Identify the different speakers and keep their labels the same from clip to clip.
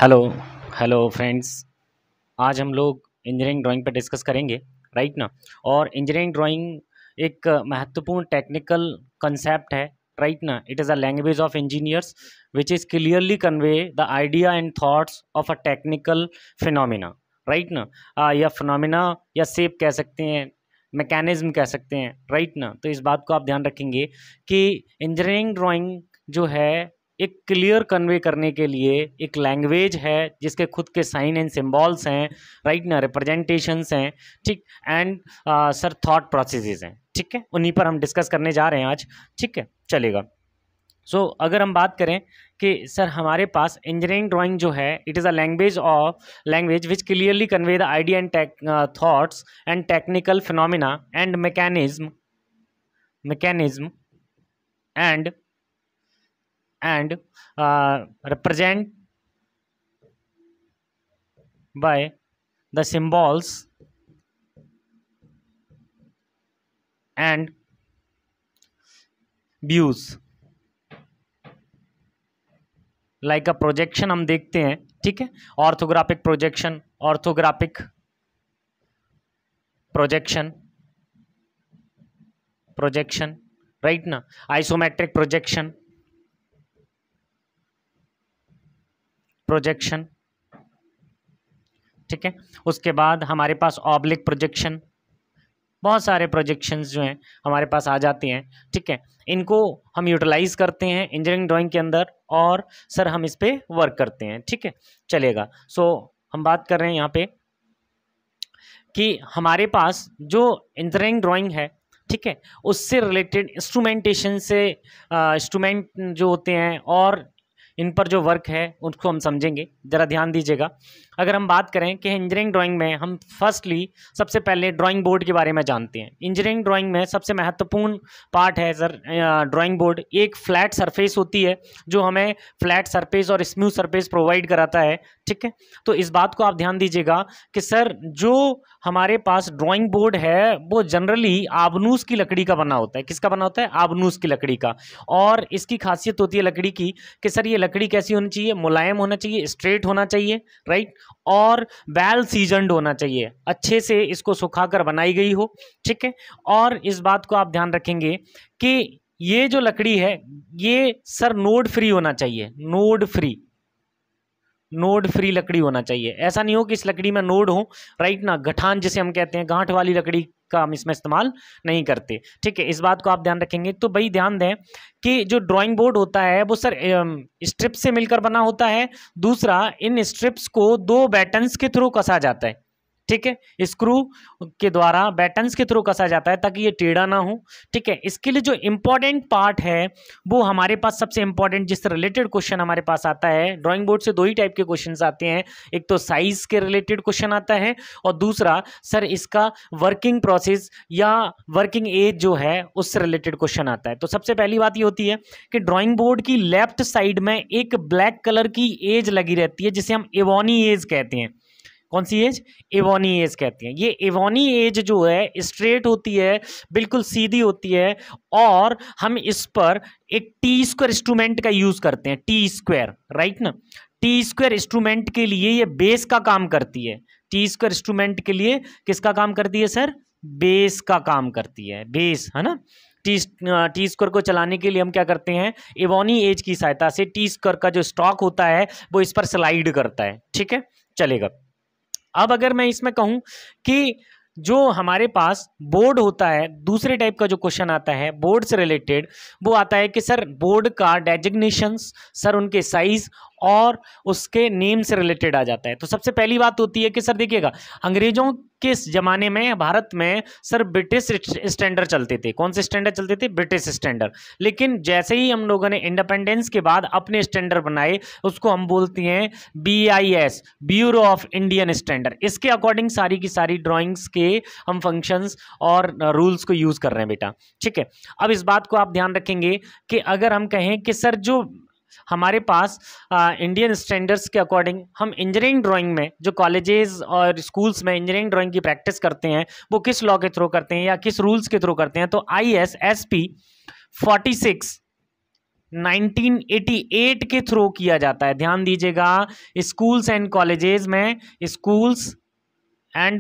Speaker 1: Hello hello friends, आज हम लोग इंजीनियरिंग ड्राइंग पर डिस्कस करेंगे, राइट ना। और इंजीनियरिंग ड्राइंग एक महत्वपूर्ण टेक्निकल कंसेप्ट है, राइट ना। It is a language of engineers which is clearly convey the idea and thoughts of a technical phenomena, right ना। या फिनोमिना या शेप कह सकते हैं, मैकेनिज्म कह सकते हैं, राइट ना। तो इस बात को आप ध्यान रखेंगे कि इंजीनियरिंग ड्राइंग जो है एक क्लियर कन्वे करने के लिए एक लैंग्वेज है जिसके खुद के साइन एंड सिंबल्स हैं, राइट ना, रिप्रेजेंटेशंस हैं, ठीक। एंड सर थॉट प्रोसेसेस हैं, ठीक है। उन्हीं पर हम डिस्कस करने जा रहे हैं आज, ठीक है, चलेगा। सो अगर हम बात करें कि सर हमारे पास इंजीनियरिंग ड्राइंग जो है it is a language which clearly convey the idea and thoughts and technical phenomena and mechanism and represent by the symbols and views like a projection हम देखते हैं, ठीक है। ऑर्थोग्राफिक प्रोजेक्शन, राइट ना। Isometric projection, ठीक है। उसके बाद हमारे पास ऑब्लिक प्रोजेक्शन, बहुत सारे प्रोजेक्शंस जो हैं हमारे पास आ जाते हैं, ठीक है। इनको हम यूटिलाइज करते हैं इंजीनियरिंग ड्राइंग के अंदर और सर हम इस पे वर्क करते हैं, ठीक है, चलेगा। सो हम बात कर रहे हैं यहाँ पे कि हमारे पास जो इंजीनियरिंग ड्राइंग है, ठीक है, उससे रिलेटेड इंस्ट्रूमेंटेशन से इंस्ट्रूमेंट जो होते हैं और इन पर जो वर्क है उसको हम समझेंगे, ज़रा ध्यान दीजिएगा। अगर हम बात करें कि इंजीनियरिंग ड्राइंग में हम फर्स्टली सबसे पहले ड्राइंग बोर्ड के बारे में जानते हैं। इंजीनियरिंग ड्राइंग में सबसे महत्वपूर्ण पार्ट है सर ड्राइंग बोर्ड। एक फ्लैट सरफेस होती है जो हमें फ्लैट सरफेस और स्मूथ सरफेस प्रोवाइड कराता है, ठीक है। तो इस बात को आप ध्यान दीजिएगा कि सर जो हमारे पास ड्राइंग बोर्ड है वो जनरली आबनूस की लकड़ी का बना होता है। किसका बना होता है? आबनूस की लकड़ी का। और इसकी खासियत होती है लकड़ी की कि सर ये लकड़ी कैसी होनी चाहिए? मुलायम होना चाहिए, स्ट्रेट होना चाहिए, राइट, और वेल सीजनड होना चाहिए, अच्छे से इसको सुखाकर बनाई गई हो, ठीक है। और इस बात को आप ध्यान रखेंगे कि ये जो लकड़ी है ये सर नोड फ्री होना चाहिए, नोड फ्री लकड़ी होना चाहिए। ऐसा नहीं हो कि इस लकड़ी में नोड हो, राइट ना, गठान जिसे हम कहते हैं, गांठ वाली लकड़ी का हम इसमें इस्तेमाल नहीं करते, ठीक है। इस बात को आप ध्यान रखेंगे। तो भाई ध्यान दें कि जो ड्राइंग बोर्ड होता है वो सर स्ट्रिप से मिलकर बना होता है। दूसरा, इन स्ट्रिप्स को दो बैटन्स के थ्रू कसा जाता है, ठीक है, स्क्रू के द्वारा बैटन्स के थ्रू कसा जाता है ताकि ये टेढ़ा ना हो, ठीक है। इसके लिए जो इंपॉर्टेंट पार्ट है वो हमारे पास सबसे इंपॉर्टेंट जिससे रिलेटेड क्वेश्चन हमारे पास आता है, ड्राइंग बोर्ड से दो ही टाइप के क्वेश्चंस आते हैं। एक तो साइज के रिलेटेड क्वेश्चन आता है और दूसरा सर इसका वर्किंग प्रोसेस या वर्किंग एज जो है उससे रिलेटेड क्वेश्चन आता है। तो सबसे पहली बात ये होती है कि ड्राइंग बोर्ड की लेफ्ट साइड में एक ब्लैक कलर की एज लगी रहती है जिसे हम एवोनी एज कहते हैं। कौन सी एज? एवोनी एज कहते हैं। ये एवोनी एज जो है स्ट्रेट होती है, बिल्कुल सीधी होती है और हम इस पर एक टी स्क्वायर इंस्ट्रूमेंट का यूज करते हैं, टी स्क्वायर, राइट ना। टी स्क्वायर इंस्ट्रूमेंट के लिए ये बेस का काम करती है। टी स्क्वायर इंस्ट्रूमेंट के लिए किसका काम करती है सर? बेस का काम करती है, बेस, है ना। टी स्क्वायर को चलाने के लिए हम क्या करते हैं? एवोनी एज की सहायता से टी स्क्वायर का जो स्टॉक होता है वो इस पर स्लाइड करता है, ठीक है, चलेगा। अब अगर मैं इसमें कहूं कि जो हमारे पास बोर्ड होता है, दूसरे टाइप का जो क्वेश्चन आता है बोर्ड से रिलेटेड, वो आता है कि सर बोर्ड का डेजिग्नेशंस, सर उनके साइज और उसके नेम से रिलेटेड आ जाता है। तो सबसे पहली बात होती है कि सर देखिएगा, अंग्रेजों के ज़माने में भारत में सर ब्रिटिश स्टैंडर्ड चलते थे। कौन से स्टैंडर्ड चलते थे? British standard. लेकिन जैसे ही हम लोगों ने इंडिपेंडेंस के बाद अपने स्टैंडर्ड बनाए, उसको हम बोलते हैं BIS, bureau of Indian standard. इसके अकॉर्डिंग सारी की सारी ड्राइंग्स के हम फंक्शंस और रूल्स को यूज़ कर रहे हैं बेटा, ठीक है। अब इस बात को आप ध्यान रखेंगे कि अगर हम कहें कि सर जो हमारे पास इंडियन स्टैंडर्ड्स के अकॉर्डिंग हम इंजीनियरिंग ड्राइंग में जो कॉलेजेस और स्कूल्स में इंजीनियरिंग ड्राइंग की प्रैक्टिस करते हैं वो किस लॉ के थ्रू करते हैं या किस रूल्स के थ्रू करते हैं, तो ISSP 46 1988 के थ्रू किया जाता है। ध्यान दीजिएगा, स्कूल्स एंड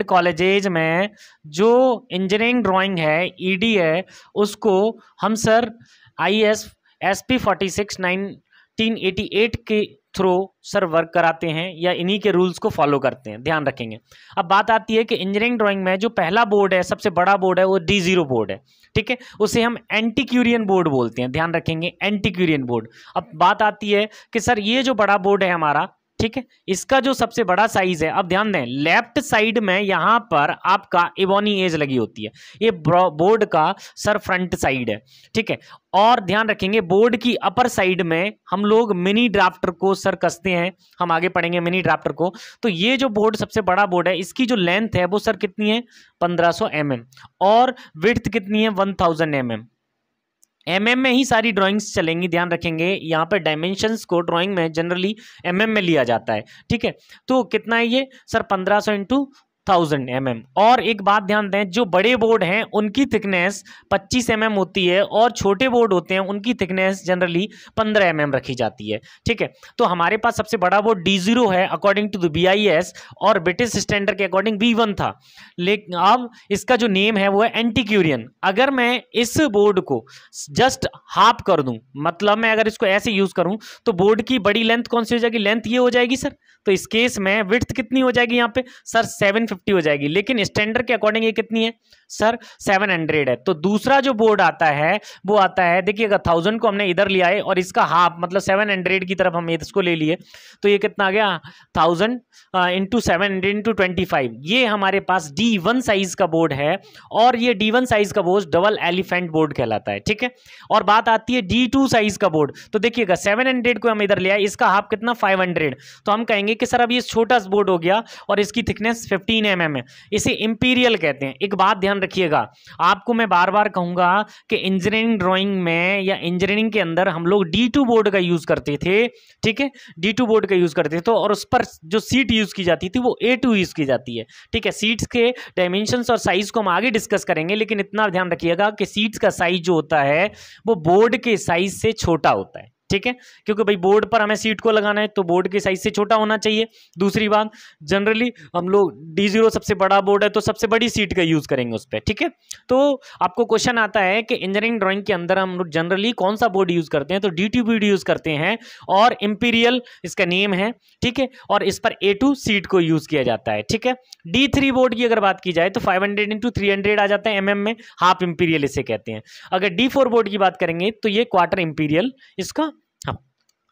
Speaker 1: कॉलेजेज में जो इंजीनियरिंग ड्राइंग है ED है उसको हम सर ISSP 46 1988 के थ्रू सर वर्क कराते हैं या इन्हीं के रूल्स को फॉलो करते हैं, ध्यान रखेंगे। अब बात आती है कि इंजीनियरिंग ड्राइंग में जो पहला बोर्ड है, सबसे बड़ा बोर्ड है, वो D0 बोर्ड है, ठीक है, उसे हम एंटीक्यूरियन बोर्ड बोलते हैं, ध्यान रखेंगे, एंटीक्यूरियन बोर्ड। अब बात आती है कि सर ये जो बड़ा बोर्ड है हमारा, ठीक है, इसका जो सबसे बड़ा साइज है, अब ध्यान दें, लेफ्ट साइड में यहां पर आपका इवोनी एज लगी होती है, ये बोर्ड का सर फ्रंट साइड है, ठीक है। और ध्यान रखेंगे बोर्ड की अपर साइड में हम लोग मिनी ड्राफ्टर को सर कसते हैं, हम आगे पढ़ेंगे मिनी ड्राफ्टर को। तो ये जो बोर्ड सबसे बड़ा बोर्ड है, इसकी जो लेंथ है वो सर कितनी है, 1500 mm, और विड्थ कितनी है, 1000 mm। में ही सारी ड्राइंग्स चलेंगी, ध्यान रखेंगे, यहाँ पर डायमेंशंस को ड्राइंग में जनरली में लिया जाता है, ठीक है। तो कितना है ये सर, 1500 × 1000 mm। और एक बात ध्यान दें, जो बड़े बोर्ड हैं उनकी थिकनेस 25 mm होती है और छोटे बोर्ड होते हैं उनकी थिकनेस जनरली 15 mm रखी जाती है, ठीक है। तो हमारे पास सबसे बड़ा बोर्ड D0 है अकॉर्डिंग टू द BIS, और ब्रिटिश स्टैंडर्ड के अकॉर्डिंग B1 था, लेकिन अब इसका जो नेम है वो है एंटीक्यूरियन। अगर मैं इस बोर्ड को जस्ट हाफ कर दूं, मतलब मैं अगर इसको ऐसे यूज करूं तो बोर्ड की बड़ी लेंथ कौन सी हो जाएगी, लेंथ ये हो जाएगी सर। तो इस केस में विड्थ कितनी हो जाएगी यहाँ पे सर, 750 हो जाएगी, लेकिन स्टैंडर्ड के अकॉर्डिंग ये कितनी है सर, 700 है। तो दूसरा जो बोर्ड आता है वो आता है, देखिएगा 1000 को हमने इधर लिया है और इसका हाफ मतलब 700 की तरफ हम इसको ले लिए, तो ये कितना आ गया 1000 × 700 × 25। ये हमारे पास D1 साइज का बोर्ड है, और ये D1 साइज का बोर्ड डबल एलिफेंट बोर्ड कहलाता है, ठीक है। और बात आती है D2 साइज का बोर्ड, तो देखिएगा 700 को हम इधर लिया, इसका हाफ कितना 500, तो हम कहेंगे कि सर अब ये छोटा बोर्ड हो गया और इसकी थिकनेस 15 mm है, इसे इंपीरियल कहते हैं। एक बात ध्यान रखिएगा, आपको मैं बार बार कहूंगा कि इंजीनियरिंग ड्राइंग में या इंजीनियरिंग के अंदर हम लोग D2 बोर्ड का यूज करते थे, ठीक है, D2 बोर्ड का यूज करते थे, तो और उस पर जो सीट यूज की जाती थी वो A2 यूज की जाती है, ठीक है। सीट्स के डायमेंशंस और साइज को हम आगे डिस्कस करेंगे, लेकिन इतना ध्यान रखिएगा कि सीट्स का साइज जो होता है वो बोर्ड के साइज से छोटा होता है, ठीक है, क्योंकि भाई बोर्ड पर हमें सीट को लगाना है तो बोर्ड के साइज से छोटा होना चाहिए। दूसरी बात, जनरली हम लोग D0 सबसे बड़ा बोर्ड है तो सबसे बड़ी सीट का यूज करेंगे उस पर, ठीक है। तो आपको क्वेश्चन आता है कि इंजीनियरिंग ड्राइंग के अंदर हम लोग जनरली कौन सा बोर्ड यूज करते हैं, तो D2 बोर्ड यूज करते हैं, और इंपीरियल इसका नेम है, ठीक है, और इस पर A2 सीट को यूज किया जाता है, ठीक है। D3 बोर्ड की अगर बात की जाए तो 500 × 300 आ जाता है mm में, हाफ इंपीरियल इसे कहते हैं। अगर D4 बोर्ड की बात करेंगे तो ये क्वार्टर इंपीरियल इसका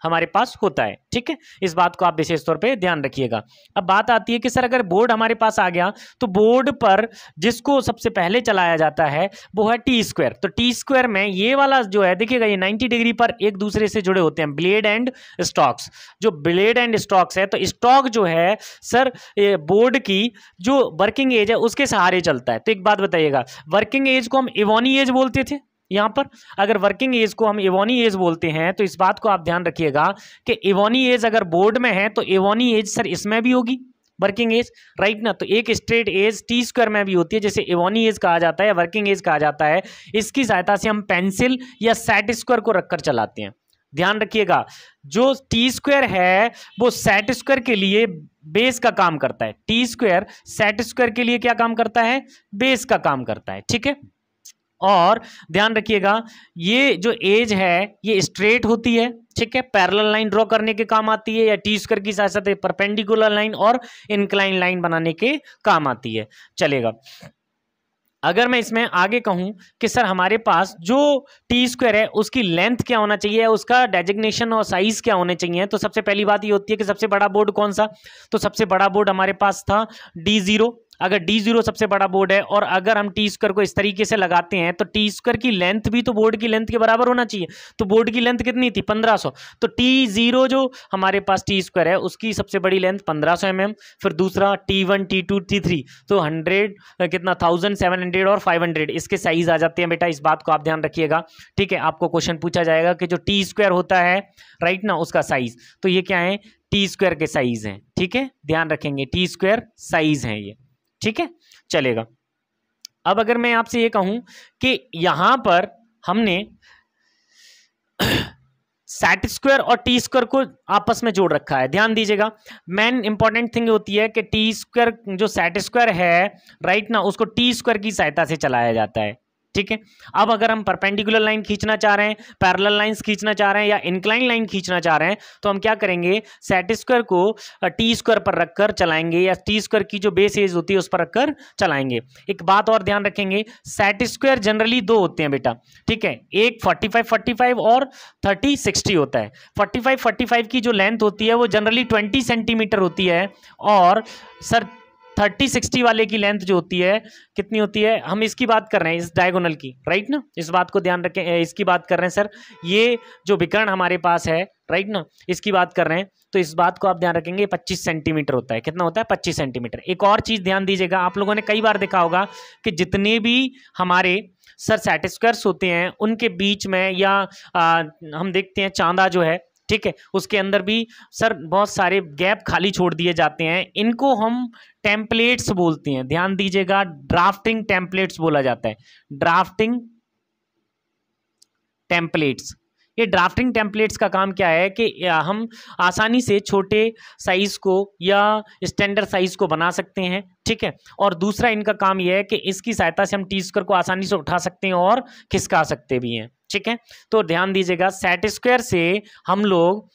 Speaker 1: हमारे पास होता है, ठीक है। इस बात को आप विशेष तौर पे ध्यान रखिएगा। अब बात आती है कि सर अगर बोर्ड हमारे पास आ गया तो बोर्ड पर जिसको सबसे पहले चलाया जाता है वो है T²। तो T² में ये वाला जो है, देखिएगा ये 90 डिग्री पर एक दूसरे से जुड़े होते हैं, ब्लेड एंड स्टॉक्स। जो ब्लेड एंड स्टॉक्स है, तो स्टॉक जो है सर बोर्ड की जो वर्किंग एज है उसके सहारे चलता है। तो एक बात बताइएगा, वर्किंग एज को हम इवोनी एज बोलते थे, यहाँ पर अगर वर्किंग एज को हम इवोनी एज बोलते हैं, तो इस बात को आप ध्यान रखिएगा कि इवोनी एज अगर बोर्ड में है तो इवोनी एज सर इसमें भी होगी, वर्किंग एज, राइट ना। तो एक स्ट्रेट एज T² में भी होती है, जैसे इवोनी एज कहा जाता है या वर्किंग एज कहा जाता है। इसकी सहायता से हम पेंसिल या सेट² को रखकर चलाते हैं। ध्यान रखिएगा, जो T² है वो सेट² के लिए बेस का काम करता है, T² सेट² के लिए क्या काम करता है, बेस का काम करता है, ठीक है। और ध्यान रखिएगा, ये जो एज है ये स्ट्रेट होती है, ठीक है, पैरेलल लाइन ड्रॉ करने के काम आती है, या T² की साथ साथ परपेंडिकुलर लाइन और इंक्लाइन लाइन बनाने के काम आती है, चलेगा। अगर मैं इसमें आगे कहूं कि सर हमारे पास जो T² है उसकी लेंथ क्या होना चाहिए, उसका डेजिग्नेशन और साइज क्या होने चाहिए, तो सबसे पहली बात ये होती है कि सबसे बड़ा बोर्ड कौन सा, तो सबसे बड़ा बोर्ड हमारे पास था D0, अगर d0 सबसे बड़ा बोर्ड है और अगर हम टी स्क्वायर को इस तरीके से लगाते हैं तो टी स्क्वायर की लेंथ भी तो बोर्ड की लेंथ के बराबर होना चाहिए। तो बोर्ड की लेंथ कितनी थी 1500, तो t0 जो हमारे पास टी स्क्वायर है उसकी सबसे बड़ी लेंथ 1500 mm, फिर दूसरा t1 t2 t3 तो 100 कितना 1700 और 500 इसके साइज आ जाते हैं बेटा। इस बात को आप ध्यान रखिएगा, ठीक है। आपको क्वेश्चन पूछा जाएगा कि जो टी स्क्वायर होता है राइट ना उसका साइज, तो ये क्या है टी स्क्वायर के साइज हैं, ठीक है, ध्यान रखेंगे टी स्क्वायर साइज है ये, ठीक है, चलेगा। अब अगर मैं आपसे ये कहूं कि यहां पर हमने सेट स्क्वायर और टी स्क्वायर को आपस में जोड़ रखा है, ध्यान दीजिएगा। मेन इंपॉर्टेंट थिंग होती है कि टी स्क्वायर जो सेट स्क्वायर है राइट ना उसको टी स्क्वायर की सहायता से चलाया जाता है, ठीक है। अब अगर हम परपेंडिकुलर लाइन खींचना चाह रहे हैं, पैरेलल लाइंस खींचना चाह रहे हैं या इंक्लाइन लाइन खींचना चाह रहे हैं तो हम क्या करेंगे, सेट स्क्वायर को टी स्क्वायर पर रखकर चलाएंगे या टी स्क्वायर की जो बेस एज होती है उस पर रखकर चलाएंगे। एक बात और ध्यान रखेंगे, सेट स्क्वायर जनरली दो होते हैं बेटा, ठीक है, एक 45-45 और 30-60 होता है। 45-45 की जो लेंथ होती है वो जनरली 20 सेंटीमीटर होती है और सर 30-60 वाले की लेंथ जो होती है कितनी होती है, हम इसकी बात कर रहे हैं इस डायगोनल की, राइट ना, इस बात को ध्यान रखें, इसकी बात कर रहे हैं सर, ये जो विकर्ण हमारे पास है राइट ना इसकी बात कर रहे हैं, तो इस बात को आप ध्यान रखेंगे 25 सेंटीमीटर होता है। कितना होता है 25 सेंटीमीटर। एक और चीज ध्यान दीजिएगा, आप लोगों ने कई बार देखा होगा कि जितने भी हमारे सर सेट स्क्वायर्स होते हैं उनके बीच में या हम देखते हैं चांदा जो है, ठीक है, उसके अंदर भी सर बहुत सारे गैप खाली छोड़ दिए जाते हैं, इनको हम टेम्पलेट्स बोलते हैं, ध्यान दीजिएगा, ड्राफ्टिंग टेम्पलेट्स बोला जाता है, ड्राफ्टिंग टेम्पलेट्स। ये ड्राफ्टिंग टेम्पलेट्स का काम क्या है कि हम आसानी से छोटे साइज को या स्टैंडर्ड साइज को बना सकते हैं, ठीक है, और दूसरा इनका काम यह है कि इसकी सहायता से हम टी स्क्वायर को आसानी से उठा सकते हैं और खिसका सकते भी हैं, ठीक है। तो ध्यान दीजिएगा, सेट स्क्वायर से हम लोग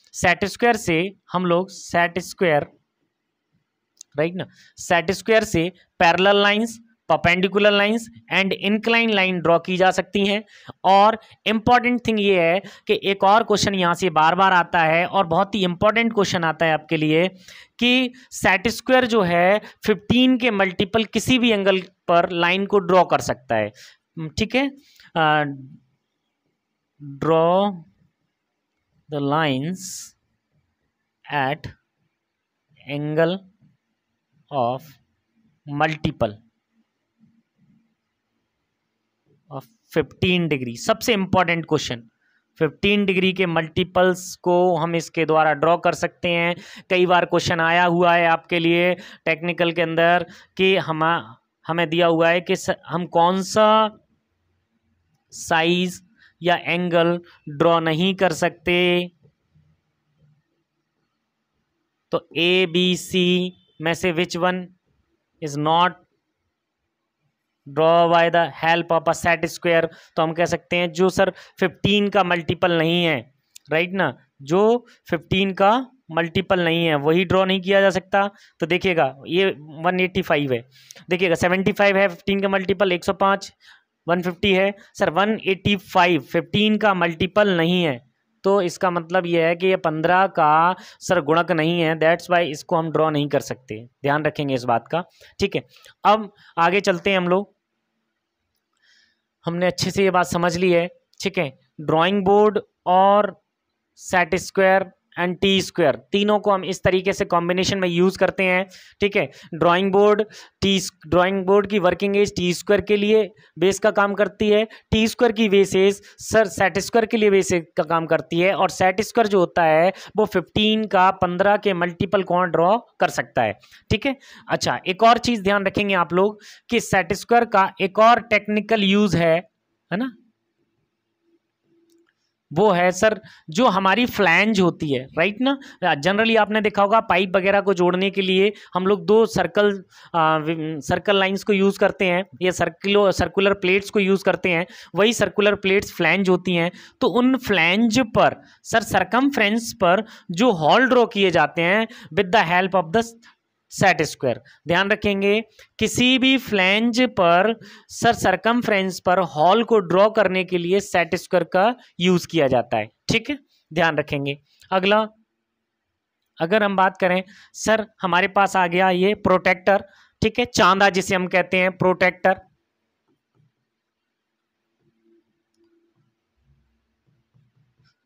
Speaker 1: राइट ना, सेट स्क्वायर से parallel lines, perpendicular lines and incline line draw की जा सकती हैं। और इंपॉर्टेंट थिंग ये है कि एक और क्वेश्चन यहां से बार बार आता है और बहुत ही इंपॉर्टेंट क्वेश्चन आता है आपके लिए कि सेट स्क्वायर जो है 15 के मल्टीपल किसी भी एंगल पर लाइन को ड्रॉ कर सकता है, ठीक है, draw the lines eight angle of multiple of 15 degree. सबसे इंपॉर्टेंट क्वेश्चन, 15 डिग्री के मल्टीपल्स को हम इसके द्वारा ड्रॉ कर सकते हैं। कई बार क्वेश्चन आया हुआ है आपके लिए टेक्निकल के अंदर कि हमें दिया हुआ है कि हम कौन सा साइज या एंगल ड्रॉ नहीं कर सकते, तो ए बी सी में से which one is not draw by the help of a set square. तो हम कह सकते हैं जो सर 15 का मल्टीपल नहीं है, राइट ना, जो 15 का मल्टीपल नहीं है वही ड्रॉ नहीं किया जा सकता। तो देखिएगा ये 185 है, देखिएगा 75 है 15 का मल्टीपल, 105, 150 है सर, 185 15 का मल्टीपल नहीं है, तो इसका मतलब ये है कि ये 15 का सर गुणक नहीं है, दैट्स वाई इसको हम ड्रॉ नहीं कर सकते, ध्यान रखेंगे इस बात का, ठीक है। अब आगे चलते हैं हम लोग, हमने अच्छे से ये बात समझ ली है, ठीक है। ड्राइंग बोर्ड और set square and T square तीनों को हम इस तरीके से कॉम्बिनेशन में यूज करते हैं, ठीक है। ड्राइंग बोर्ड की वर्किंग एज टी स्क्वायर के लिए बेस का काम करती है, टी स्क्वायर की base edge sir set square के लिए बेस का काम करती है, और सेट स्क्वायर जो होता है वो 15 का 15 के मल्टीपल को ड्रॉ कर सकता है, ठीक है। अच्छा, एक और चीज ध्यान रखेंगे आप लोग कि सेट स्क्वायर का एक और टेक्निकल यूज है ना, वो है सर जो हमारी फ्लैंज होती है, राइट ना, जनरली आपने देखा होगा पाइप वगैरह को जोड़ने के लिए हम लोग दो सर्कल लाइंस को यूज करते हैं या सर्कुलर प्लेट्स को यूज करते हैं, वही सर्कुलर प्लेट्स फ्लैंज होती हैं। तो उन फ्लैंज पर सर सरकमफ्रेंस पर जो हॉल ड्रॉ किए जाते हैं with the help of the set square, ध्यान रखेंगे किसी भी फ्लैंज पर सर सरकमफ्रेंस पर हॉल को ड्रॉ करने के लिए सेट स्क्वायर का यूज किया जाता है, ठीक है, ध्यान रखेंगे। अगला अगर हम बात करें सर हमारे पास आ गया ये प्रोटेक्टर, ठीक है, चांदा जिसे हम कहते हैं, प्रोटेक्टर,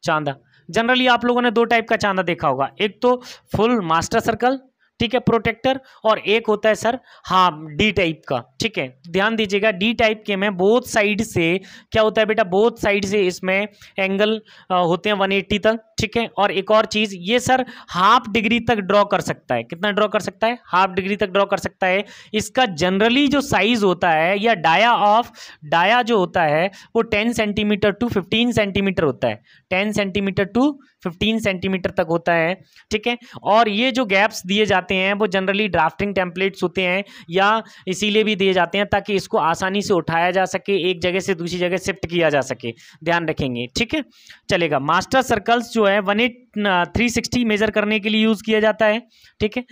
Speaker 1: चांदा। जनरली आप लोगों ने दो टाइप का चांदा देखा होगा, एक तो फुल मास्टर सर्कल, ठीक है, प्रोटेक्टर, और एक होता है सर हाँ डी टाइप का। ठीक है, ध्यान दीजिएगा, डी टाइप के में बोथ साइड से क्या होता है बेटा, बोथ साइड से इसमें एंगल होते हैं 180 तक। ठीक है, और एक और चीज, ये सर हाफ डिग्री तक ड्रॉ कर सकता है। कितना ड्रॉ कर सकता है? हाफ डिग्री तक ड्रॉ कर सकता है। इसका जनरली जो साइज होता है या डाया जो होता है वो 10 सेंटीमीटर टू 15 सेंटीमीटर होता है, 10 सेंटीमीटर टू 15 सेंटीमीटर तक होता है। ठीक है, और ये जो गैप्स दिए जाते हैं वो जनरली ड्राफ्टिंग टेम्पलेट्स होते हैं, या इसीलिए भी दिए जाते हैं ताकि इसको आसानी से उठाया जा सके, एक जगह से दूसरी जगह शिफ्ट किया जा सके, ध्यान रखेंगे। ठीक है, चलेगा। मास्टर सर्कल्स जो है 360 मेजर करने के लिए यूज किया जाता है। ठीक है,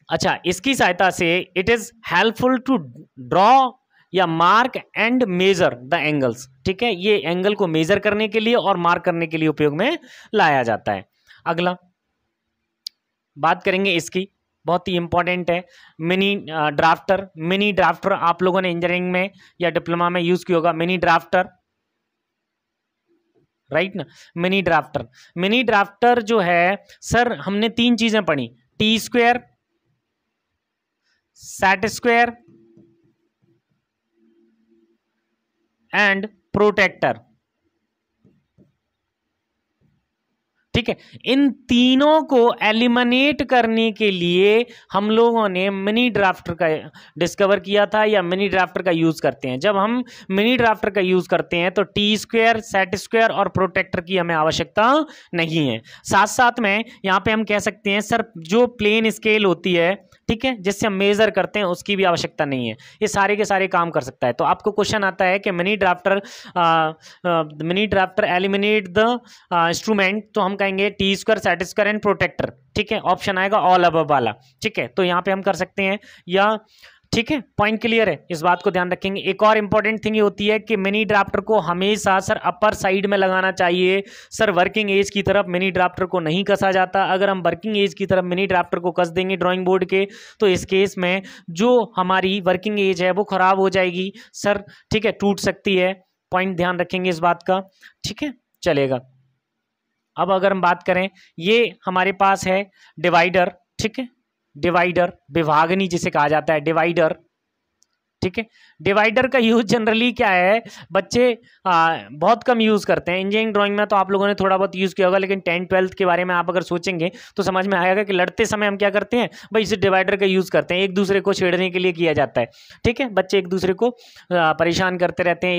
Speaker 1: अच्छा, इसकी सहायता से it is helpful to draw या mark and measure the angles. ठीक है, ये एंगल को मेजर करने के लिए और मार्क करने के लिए उपयोग में लाया जाता है। अगला बात करेंगे इसकी, बहुत ही इंपॉर्टेंट है, मिनी ड्राफ्टर। मिनी ड्राफ्टर आप लोगों ने इंजीनियरिंग में या डिप्लोमा में यूज किया होगा, मिनी ड्राफ्टर, राइट ना। मिनी ड्राफ्टर, मिनी ड्राफ्टर जो है सर हमने तीन चीजें पढ़ी, T square, set square and protractor. ठीक है, इन तीनों को एलिमिनेट करने के लिए हम लोगों ने मिनी ड्राफ्टर का डिस्कवर किया था, या मिनी ड्राफ्टर का यूज करते हैं। जब हम मिनी ड्राफ्टर का यूज करते हैं तो टी स्क्वायर, सेट स्क्वायर और प्रोटेक्टर की हमें आवश्यकता नहीं है। साथ साथ में यहाँ पे हम कह सकते हैं सर जो प्लेन स्केल होती है, ठीक है, जिससे हम मेजर करते हैं, उसकी भी आवश्यकता नहीं है, ये सारे के सारे काम कर सकता है। तो आपको क्वेश्चन आता है कि mini drafter eliminate the instrument, तो हम कहेंगे T square, set square and protractor. ठीक है, ऑप्शन आएगा ऑल अबव वाला। ठीक है, तो यहाँ पे हम कर सकते हैं, या ठीक है, पॉइंट क्लियर है, इस बात को ध्यान रखेंगे। एक और इंपॉर्टेंट थिंग ये होती है कि मिनी ड्राफ्टर को हमेशा सर अपर साइड में लगाना चाहिए। सर वर्किंग एज की तरफ मिनी ड्राफ्टर को नहीं कसा जाता। अगर हम वर्किंग एज की तरफ मिनी ड्राफ्टर को कस देंगे ड्राइंग बोर्ड के, तो इस केस में जो हमारी वर्किंग एज है वो खराब हो जाएगी सर। ठीक है, टूट सकती है, पॉइंट ध्यान रखेंगे इस बात का। ठीक है, चलेगा। अब अगर हम बात करें, ये हमारे पास है डिवाइडर। ठीक है, डिवाइडर, विभागनी जिसे कहा जाता है, डिवाइडर। ठीक है, डिवाइडर का यूज जनरली क्या है, बच्चे बहुत कम यूज करते हैं। इंजीनियरिंग ड्राइंग में तो आप लोगों ने थोड़ा बहुत यूज किया होगा, लेकिन 10th-12th के बारे में आप अगर सोचेंगे तो समझ में आएगा कि लड़ते समय हम क्या करते हैं भाई, इसे डिवाइडर का यूज करते हैं, एक दूसरे को छेड़ने के लिए किया जाता है। ठीक है, बच्चे एक दूसरे को परेशान करते रहते हैं,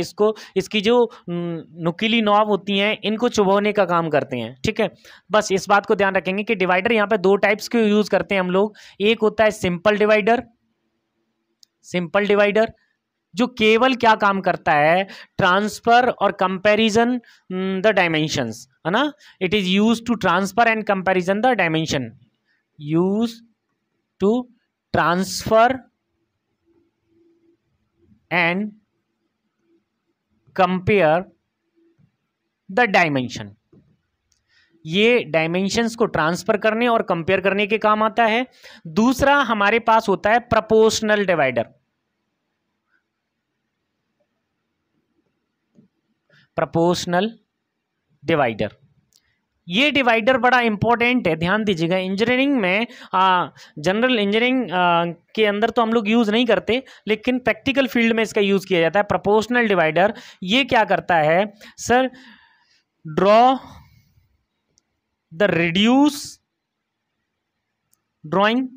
Speaker 1: इसकी जो नुकीली नॉब होती हैं इनको चुभोने का काम करते हैं। ठीक है, बस इस बात को ध्यान रखेंगे कि डिवाइडर यहाँ पे दो टाइप्स के यूज करते हैं हम लोग। एक होता है सिंपल डिवाइडर, सिंपल डिवाइडर जो केवल क्या काम करता है, ट्रांसफर और कंपैरिजन द डायमेंशंस, है ना। It is use to transfer and comparison the dimension, use to transfer and compare the dimension. ये डायमेंशंस को ट्रांसफर करने और कंपेयर करने के काम आता है। दूसरा हमारे पास होता है प्रोपोर्शनल डिवाइडर, प्रोपोर्शनल डिवाइडर। ये डिवाइडर बड़ा इंपॉर्टेंट है, ध्यान दीजिएगा। इंजीनियरिंग में जनरल इंजीनियरिंग के अंदर तो हम लोग यूज नहीं करते, लेकिन प्रैक्टिकल फील्ड में इसका यूज किया जाता है। प्रोपोर्शनल डिवाइडर ये क्या करता है sir, draw the reduce drawing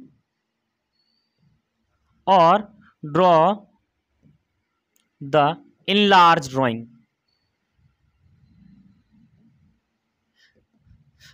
Speaker 1: और ड्रॉ द इनलार्ज ड्राइंग।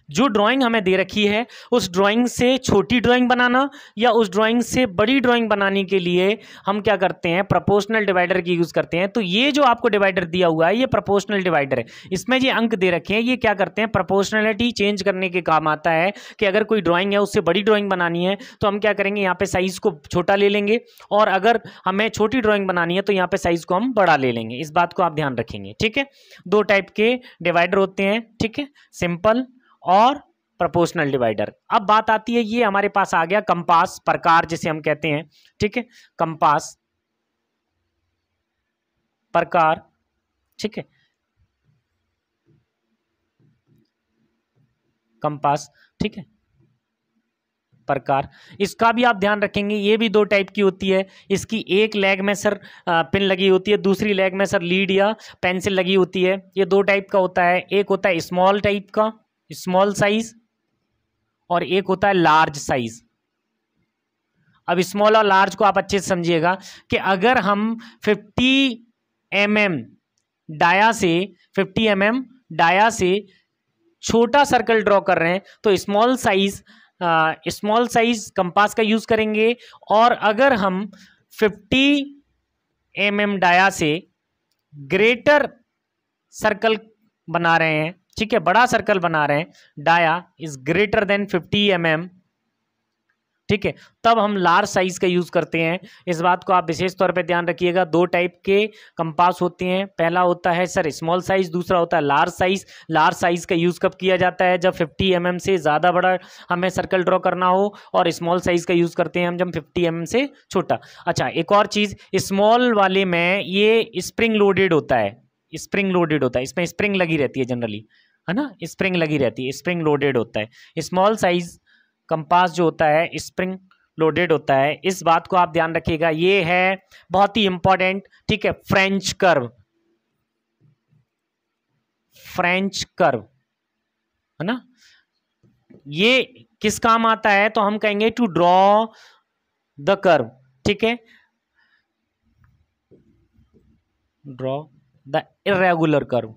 Speaker 1: जो ड्राइंग हमें दे रखी है उस ड्राइंग से छोटी ड्राइंग बनाना या उस ड्राइंग से बड़ी ड्राइंग बनाने के लिए हम क्या करते हैं, प्रोपोर्शनल डिवाइडर की यूज करते हैं। तो ये जो आपको डिवाइडर दिया हुआ है ये प्रोपोर्शनल डिवाइडर है। इसमें ये अंक दे रखे हैं, ये क्या करते हैं, प्रोपोर्शनलिटी चेंज करने के काम आता है कि अगर कोई ड्राइंग है उससे बड़ी ड्राइंग बनानी है तो हम क्या करेंगे, यहाँ पे साइज को छोटा ले लेंगे, और अगर हमें छोटी ड्राइंग बनानी है तो यहाँ पे साइज को हम बड़ा ले लेंगे। इस बात को आप ध्यान रखेंगे। ठीक है, दो टाइप के डिवाइडर होते हैं। ठीक है, सिंपल और प्रोपोर्शनल डिवाइडर। अब बात आती है, ये हमारे पास आ गया कंपास प्रकार जिसे हम कहते हैं, ठीक है, कंपास प्रकार, ठीक है, कंपास, ठीक है, प्रकार। इसका भी आप ध्यान रखेंगे, ये भी दो टाइप की होती है। इसकी एक लेग में सर पिन लगी होती है, दूसरी लेग में सर लीड या पेंसिल लगी होती है। ये दो टाइप का होता है, एक होता है स्मॉल टाइप का, स्मॉल साइज, और एक होता है लार्ज साइज। अब स्मॉल और लार्ज को आप अच्छे से समझिएगा कि अगर हम 50 mm डाया से 50 mm डाया से छोटा सर्कल ड्रॉ कर रहे हैं तो स्मॉल साइज कंपास का यूज करेंगे। और अगर हम 50 mm डाया से ग्रेटर सर्कल बना रहे हैं, ठीक है, बड़ा सर्कल बना रहे हैं, dia is greater than 50 mm, ठीक है, तब हम लार्ज साइज का यूज करते हैं। इस बात को आप विशेष तौर पे ध्यान रखिएगा। दो टाइप के कंपास होते हैं, पहला होता है सर स्मॉल साइज, दूसरा होता है लार्ज साइज। लार्ज साइज का यूज कब किया जाता है? जब 50 mm से ज़्यादा बड़ा हमें सर्कल ड्रॉ करना हो, और स्मॉल साइज का यूज करते हैं हम जब 50 mm से छोटा। अच्छा, एक और चीज़, स्मॉल वाले में ये स्प्रिंग लोडेड होता है, स्प्रिंग लोडेड होता है, इसमें स्प्रिंग लगी रहती है जनरली, है ना, स्प्रिंग लगी रहती है, स्प्रिंग लोडेड होता है। स्मॉल साइज कंपास जो होता है स्प्रिंग लोडेड होता है। इस बात को आप ध्यान रखिएगा, ये है बहुत ही इंपॉर्टेंट, ठीक है, फ्रेंच कर्व, फ्रेंच कर्व, है ना। ये किस काम आता है? तो हम कहेंगे टू ड्रॉ द कर्व, ठीक है, draw the irregular curve.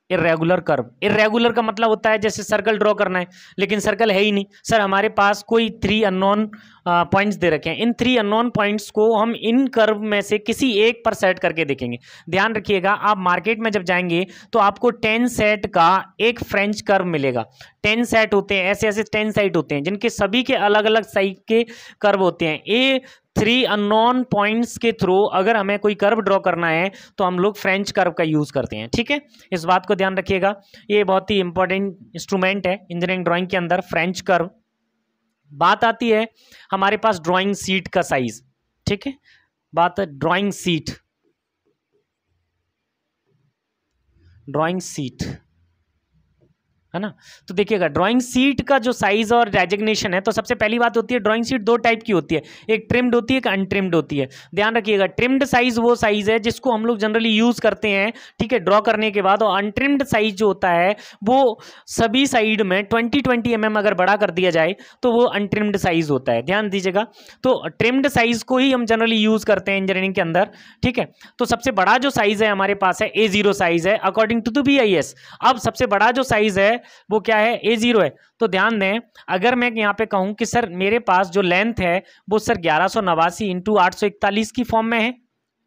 Speaker 1: Irregular curve, irregular का मतलब होता है जैसे सर्कल ड्रॉ करना है लेकिन सर्कल है ही नहीं। सर हमारे पास कोई 3 अननोन पॉइंट्स दे रखे हैं, इन 3 अननोन पॉइंट्स को हम इन कर्व में से किसी एक पर सेट करके देखेंगे। ध्यान रखिएगा, आप मार्केट में जब जाएंगे तो आपको 10 सेट का एक फ्रेंच कर्व मिलेगा। 10 सेट होते हैं, ऐसे ऐसे 10 सेट होते हैं जिनके सभी के अलग अलग साइज के कर्व होते हैं। ये 3 अननोन पॉइंट्स के थ्रू अगर हमें कोई कर्व ड्रॉ करना है तो हम लोग फ्रेंच कर्व का यूज करते हैं, ठीक है, इस बात को ध्यान रखिएगा। ये बहुत ही इंपॉर्टेंट इंस्ट्रूमेंट है इंजीनियरिंग ड्राइंग के अंदर, फ्रेंच कर्व। बात आती है हमारे पास ड्राइंग शीट का साइज, ठीक है, बात है ड्राइंग शीट, ड्राइंग शीट, है ना। तो देखिएगा ड्राइंग शीट का जो साइज और डेजिग्नेशन है, तो सबसे पहली बात होती है ड्राइंग शीट दो टाइप की होती है, एक ट्रिम्ड होती है, एक अनट्रिम्ड होती है। ध्यान रखिएगा, ट्रिम्ड साइज वो साइज है जिसको हम लोग जनरली यूज करते हैं, ठीक है, ड्रॉ करने के बाद। और अनट्रिम्ड साइज जो होता है वो सभी साइड में 20-20 mm अगर बड़ा कर दिया जाए तो वो अनट्रिम्ड साइज होता है, ध्यान दीजिएगा। तो ट्रिम्ड साइज को ही हम जनरली यूज करते हैं इंजीनियरिंग के अंदर, ठीक है। तो सबसे बड़ा जो साइज है हमारे पास है A0 साइज है अकॉर्डिंग टू द BIS। अब सबसे बड़ा जो साइज है वो क्या है? A0 है। तो ध्यान दें, अगर मैं यहाँ पे कहूं कि सर मेरे पास जो लेंथ है वो सर 1189 इंटू 841 की फॉर्म में है,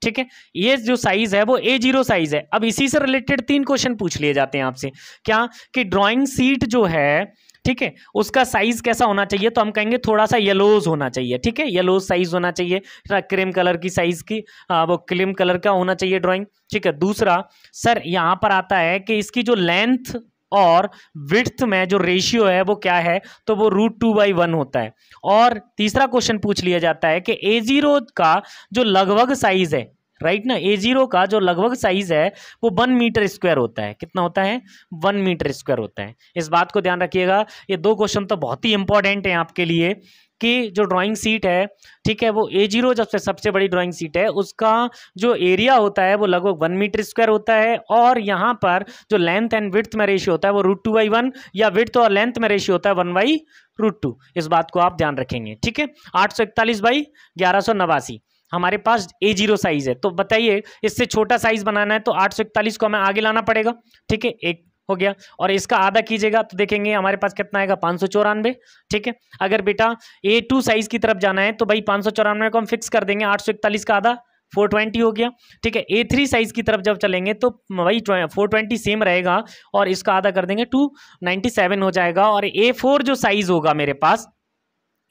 Speaker 1: ठीक है, ये जो साइज है वो A0 साइज है। अब इसी से रिलेटेड 3 क्वेश्चन पूछ लिए जाते हैं आपसे, क्या कि ड्राइंग शीट जो है, ठीक है, उसका साइज कैसा होना चाहिए? तो हम कहेंगे थोड़ा सा येलोज होना चाहिए, ठीक है, येलोज साइज होना चाहिए, क्रीम कलर की साइज की, वो क्रीम कलर का होना चाहिए ड्राइंग, ठीक है। दूसरा सर यहाँ पर आता है कि इसकी जो लेंथ और विड्थ में जो रेशियो है वो क्या है? तो वो √2/1 होता है। और तीसरा क्वेश्चन पूछ लिया जाता है कि A0 का जो लगभग साइज है, राइट ना, A0 का जो लगभग साइज है वो 1 मीटर स्क्वायर होता है। कितना होता है? 1 मीटर स्क्वायर होता है। इस बात को ध्यान रखिएगा, ये दो क्वेश्चन तो बहुत ही इंपॉर्टेंट है आपके लिए कि जो ड्राइंग शीट है, ठीक है, वो A0 जब से सबसे बड़ी ड्राइंग शीट है उसका जो एरिया होता है वो लगभग 1 मीटर स्क्वायर होता है। और यहाँ पर जो लेंथ एंड विड्थ में रेशियो होता है वो √2/1, या विड्थ और लेंथ में रेशियो होता है 1/√2। इस बात को आप ध्यान रखेंगे, ठीक है। 841/1189 हमारे पास A0 साइज है। तो बताइए, इससे छोटा साइज बनाना है तो 841 को हमें आगे लाना पड़ेगा, ठीक है, एक हो गया, और इसका आधा कीजिएगा तो देखेंगे हमारे पास कितना आएगा? 594, ठीक है। अगर बेटा A2 साइज की तरफ जाना है तो भाई 594 को हम फिक्स कर देंगे, 841 का आधा 420 हो गया, ठीक है। A3 साइज की तरफ जब चलेंगे तो वही 420 सेम रहेगा और इसका आधा कर देंगे 297 हो जाएगा। और A4 जो साइज होगा मेरे पास,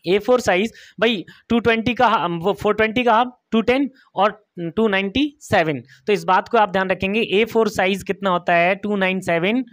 Speaker 1: A4 साइज भाई 220 का 420 का 210 और 297। तो इस बात को आप ध्यान रखेंगे, A4 साइज कितना होता है? 297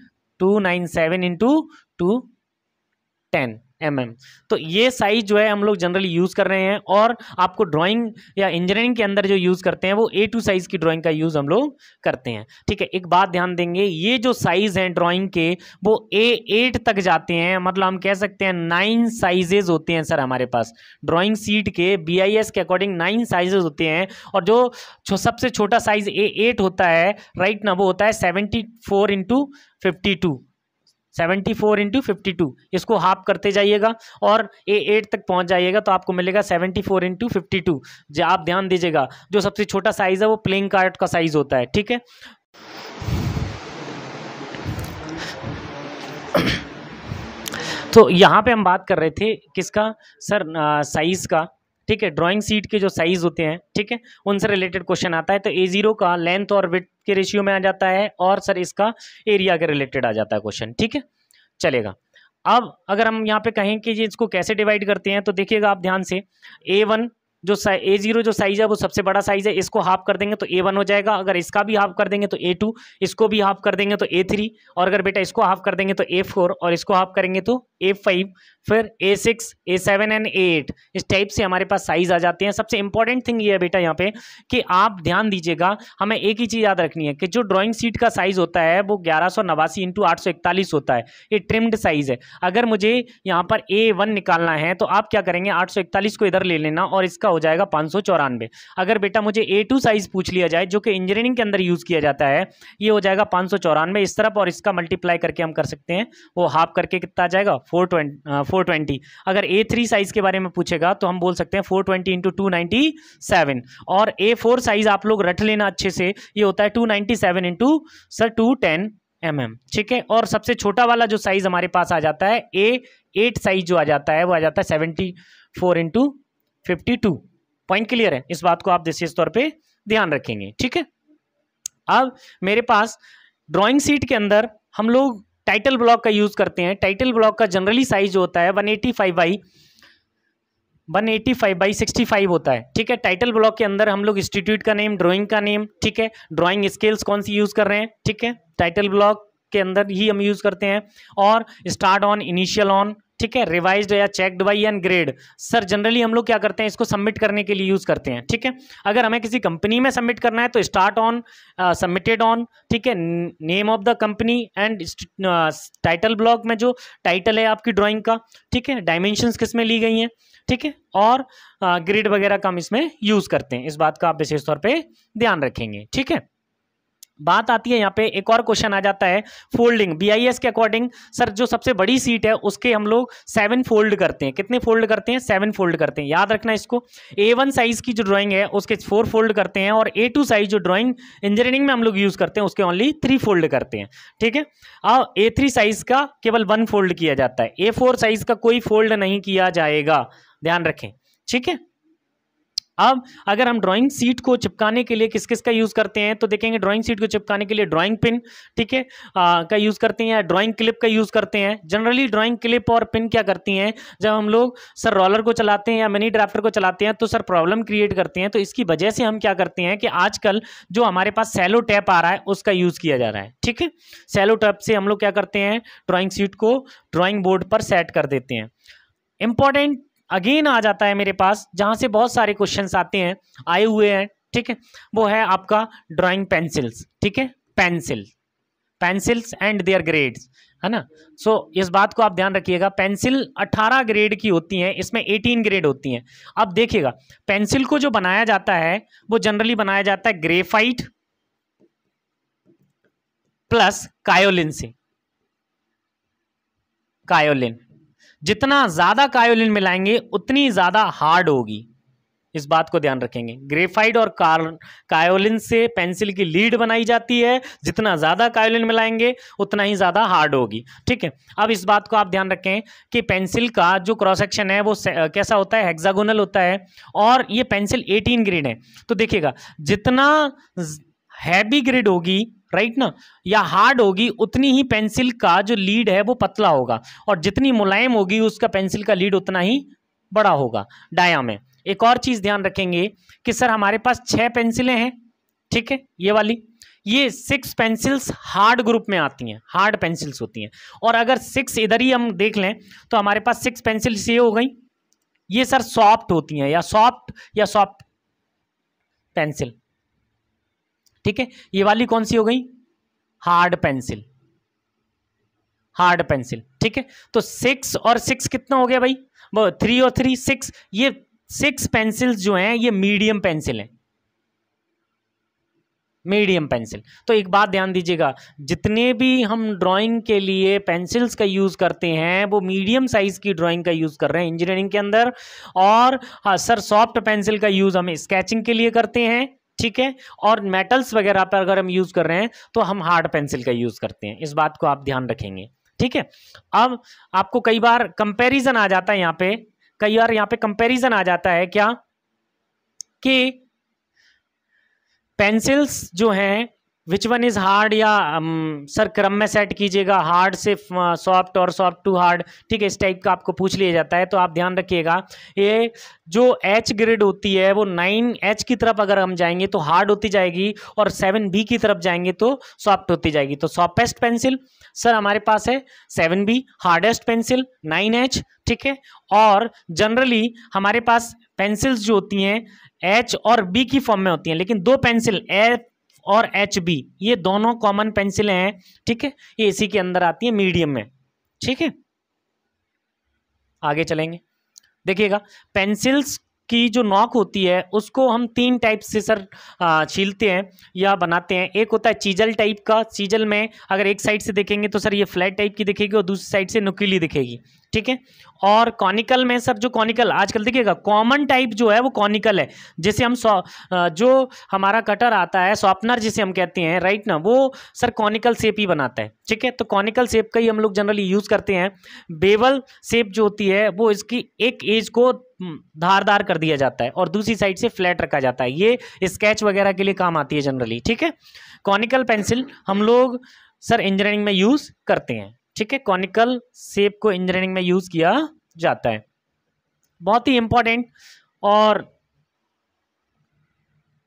Speaker 1: 297 इंटू 210 mm। तो ये साइज जो है हम लोग जनरली यूज कर रहे हैं, और आपको ड्राइंग या इंजीनियरिंग के अंदर जो यूज करते हैं वो A2 साइज की ड्राइंग का यूज हम लोग करते हैं। ठीक है, एक बात ध्यान देंगे, ये जो साइज हैं ड्राइंग के वो A8 तक जाते हैं, मतलब हम कह सकते हैं 9 साइजेस होते हैं सर हमारे पास ड्राइंग सीट के, BIS के अकॉर्डिंग 9 साइजेस होते हैं, और जो सबसे छोटा साइज A8 होता है राइट ना, वो होता है 74 इंटू 52, 74 इंटू 52। इसको हाफ करते जाइएगा और A8 तक पहुंच जाइएगा तो आपको मिलेगा 74 इंटू 52। जो आप ध्यान दीजिएगा, जो सबसे छोटा साइज है वो प्लेइंग कार्ड का साइज होता है। ठीक है, तो यहाँ पे हम बात कर रहे थे किसका सर, साइज का। ठीक है, ड्राइंग सीट के जो साइज होते हैं, ठीक है, उनसे रिलेटेड क्वेश्चन आता है। तो A0 का लेंथ और विड्थ के रेशियो में आ जाता है, और सर इसका एरिया के रिलेटेड आ जाता है क्वेश्चन। ठीक है, चलेगा। अब अगर हम यहाँ पे कहें कि जी इसको कैसे डिवाइड करते हैं, तो देखिएगा आप ध्यान से, A1 जो A0 जो साइज है वो सबसे बड़ा साइज है, इसको हाफ कर देंगे तो A1 हो जाएगा, अगर इसका भी हाफ कर देंगे तो A2, इसको भी हाफ कर देंगे तो A3, और अगर बेटा इसको हाफ कर देंगे तो A4, और इसको हाफ करेंगे तो A5, फिर A6, A7 एंड A8। इस टाइप से हमारे पास साइज आ जाते हैं। सबसे इंपॉर्टेंट थिंग ये है बेटा यहाँ पे कि आप ध्यान दीजिएगा, हमें एक ही चीज़ याद रखनी है कि जो ड्राइंग सीट का साइज होता है वो 1189 इंटू 841 होता है, ये ट्रिम्ड साइज है। अगर मुझे यहाँ पर A1 निकालना है तो आप क्या करेंगे, 841 को इधर ले लेना और इसका हो जाएगा 594। अगर बेटा मुझे A2 साइज पूछ लिया जाए जो कि इंजीनियरिंग के अंदर यूज किया जाता है, ये हो जाएगा 594 इस तरफ, और इसका मल्टीप्लाई करके हम कर सकते हैं, वो हाफ करके कितना आ जाएगा 420। अगर A3 साइज के बारे में पूछेगा तो हम बोल सकते हैं 420 इंटू 297, और A4 साइज आप लोग रट लेना अच्छे से, ये होता है 297 इंटू सर 210 mm। ठीक है, और सबसे छोटा वाला जो साइज हमारे पास आ जाता है A8 साइज जो आ जाता है वो आ जाता है 74 इंटू 52। पॉइंट क्लियर है, इस बात को आप विशेष तौर पे ध्यान रखेंगे। ठीक है, अब मेरे पास ड्राइंग सीट के अंदर हम लोग टाइटल ब्लॉक का यूज करते हैं। टाइटल ब्लॉक का जनरली साइज जो होता है 185 बाई 65 होता है। ठीक है, टाइटल ब्लॉक के अंदर हम लोग इंस्टीट्यूट का नेम, ड्राइंग का नेम, ठीक है, ड्राइंग स्केल्स कौन सी यूज कर रहे हैं, ठीक है, टाइटल ब्लॉक के अंदर ही हम यूज करते हैं, और स्टार्ट ऑन, इनिशियल ऑन, ठीक है, रिवाइज्ड या checked by and grade. Sir generally हम लोग क्या करते हैं, इसको सबमिट करने के लिए यूज करते हैं। ठीक है, अगर हमें किसी कंपनी में सबमिट करना है तो स्टार्ट ऑन, सबमिटेड ऑन, ठीक है, name of the company and title block में जो टाइटल है आपकी ड्राइंग का, ठीक है, डायमेंशंस किस में ली गई हैं, ठीक है, और ग्रिड वगैरह का हम इसमें यूज करते हैं। इस बात का आप विशेष तौर पे ध्यान रखेंगे। ठीक है, बात आती है यहाँ पे एक और क्वेश्चन आ जाता है फोल्डिंग। BIS के अकॉर्डिंग सर जो सबसे बड़ी सीट है उसके हम लोग 7 फोल्ड करते हैं। कितने फोल्ड करते हैं, 7 फोल्ड करते हैं, याद रखना इसको। A1 साइज की जो ड्राइंग है उसके 4 फोल्ड करते हैं, और A2 साइज जो ड्राइंग इंजीनियरिंग में हम लोग यूज करते हैं उसके ओनली 3 फोल्ड करते हैं। ठीक है, और A3 साइज का केवल 1 फोल्ड किया जाता है, A4 साइज का कोई फोल्ड नहीं किया जाएगा, ध्यान रखें। ठीक है, अब अगर हम ड्राइंग सीट को चिपकाने के लिए किस किस का यूज करते हैं तो देखेंगे, ड्राइंग सीट को चिपकाने के लिए ड्राइंग पिन, ठीक है, का यूज करते हैं, या ड्राइंग क्लिप का यूज करते हैं। जनरली ड्राइंग क्लिप और पिन क्या करती हैं, जब हम लोग सर रोलर को चलाते हैं या मिनी ड्राफ्टर को चलाते हैं तो सर प्रॉब्लम क्रिएट करते हैं। तो इसकी वजह से हम क्या करते हैं कि आजकल जो हमारे पास सेलो टैप आ रहा है उसका यूज किया जा रहा है। ठीक है, सेलो टैप से हम लोग क्या करते हैं, ड्राइंग सीट को ड्राइंग बोर्ड पर सेट कर देते हैं। इंपॉर्टेंट अगेन आ जाता है मेरे पास, जहां से बहुत सारे क्वेश्चंस आते हैं, आए हुए हैं, ठीक है, वो है आपका ड्राइंग पेंसिल्स। ठीक है, पेंसिल्स एंड देयर ग्रेड्स, है ना। सो इस बात को आप ध्यान रखिएगा, पेंसिल 18 ग्रेड की होती हैं, इसमें 18 ग्रेड होती हैं। अब देखिएगा, पेंसिल को जो बनाया जाता है वो जनरली बनाया जाता है ग्रेफाइट प्लस कायोलिन से। कायोलिन, जितना ज्यादा कायोलिन मिलाएंगे उतनी ज्यादा हार्ड होगी, इस बात को ध्यान रखेंगे। ग्रेफाइट और कायोलिन से पेंसिल की लीड बनाई जाती है, जितना ज्यादा कायोलिन मिलाएंगे उतना ही ज्यादा हार्ड होगी। ठीक है, अब इस बात को आप ध्यान रखें कि पेंसिल का जो क्रॉस सेक्शन है वो कैसा होता है, हेक्सागोनल होता है, और ये पेंसिल 18 ग्रेड है। तो देखिएगा, जितना हैवी ग्रेड होगी, राइट ना, या हार्ड होगी, उतनी ही पेंसिल का जो लीड है वो पतला होगा, और जितनी मुलायम होगी उसका पेंसिल का लीड उतना ही बड़ा होगा डाया में। एक और चीज ध्यान रखेंगे कि सर हमारे पास 6 पेंसिलें हैं, ठीक है, ये वाली, ये 6 पेंसिल्स हार्ड ग्रुप में आती हैं, हार्ड पेंसिल्स होती हैं। और अगर 6 इधर ही हम देख लें तो हमारे पास 6 पेंसिल्स ये हो गई, ये सर सॉफ्ट होती हैं, या सॉफ्ट पेंसिल, ठीक है। ये वाली कौन सी हो गई, हार्ड पेंसिल, हार्ड पेंसिल, ठीक है। तो 6 और 6 कितना हो गया भाई, वो 3 और 3 6, ये 6 पेंसिल्स जो हैं ये मीडियम पेंसिल हैं, मीडियम पेंसिल। तो एक बात ध्यान दीजिएगा, जितने भी हम ड्राइंग के लिए पेंसिल्स का यूज़ करते हैं वो मीडियम साइज की ड्राइंग का यूज़ कर रहे हैं इंजीनियरिंग के अंदर। और हाँ सर, सॉफ्ट पेंसिल का यूज़ हम स्केचिंग के लिए करते हैं, ठीक है। और मेटल्स वगैरह पर अगर हम यूज़ कर रहे हैं तो हम हार्ड पेंसिल का यूज़ करते हैं, इस बात को आप ध्यान रखेंगे, ठीक है। अब आपको कई बार कंपैरिजन आ जाता है यहाँ पे, कई बार यहाँ पे कंपैरिजन आ जाता है क्या कि पेंसिल्स जो हैं विच वन इज हार्ड, या सर क्रम में सेट कीजिएगा, हार्ड से सॉफ्ट और सॉफ्ट टू हार्ड, ठीक है, इस टाइप का आपको पूछ लिया जाता है। तो आप ध्यान रखिएगा, ये जो एच ग्रेड होती है वो 9H की तरफ अगर हम जाएंगे तो हार्ड होती जाएगी, और 7B की तरफ जाएंगे तो सॉफ्ट होती जाएगी। तो सॉफ्टेस्ट पेंसिल सर हमारे पास है 7B, हार्डेस्ट पेंसिल 9H, ठीक है। और जनरली हमारे पास पेंसिल्स जो होती हैं H और B की फॉर्म में होती हैं, लेकिन दो पेंसिल F और HB ये दोनों कॉमन पेंसिलें हैं, ठीक है, ये इसी के अंदर आती है मीडियम में, ठीक है। आगे चलेंगे, देखिएगा पेंसिल्स की जो नॉक होती है उसको हम 3 टाइप से सर छीलते हैं या बनाते हैं। एक होता है चीजल टाइप का, चीजल में अगर एक साइड से देखेंगे तो सर ये फ्लैट टाइप की दिखेगी और दूसरी साइड से नुकीली दिखेगी, ठीक है। और कॉनिकल में सर, जो कॉनिकल आजकल देखिएगा कॉमन टाइप जो है वो कॉनिकल है, जैसे हम जो हमारा कटर आता है शॉर्पनर जिसे हम कहते हैं, राइट ना, वो सर कॉनिकल शेप ही बनाता है, ठीक है। तो कॉनिकल शेप का ही हम लोग जनरली यूज़ करते हैं। बेवल शेप जो होती है वो इसकी एक एज को धारदार कर दिया जाता है और दूसरी साइड से फ्लैट रखा जाता है, ये स्केच वगैरह के लिए काम आती है जनरली, ठीक है। कॉनिकल पेंसिल हम लोग सर इंजीनियरिंग में यूज़ करते हैं, ठीक है। कॉनिकल शेप को इंजीनियरिंग में यूज़ किया जाता है, बहुत ही इंपॉर्टेंट। और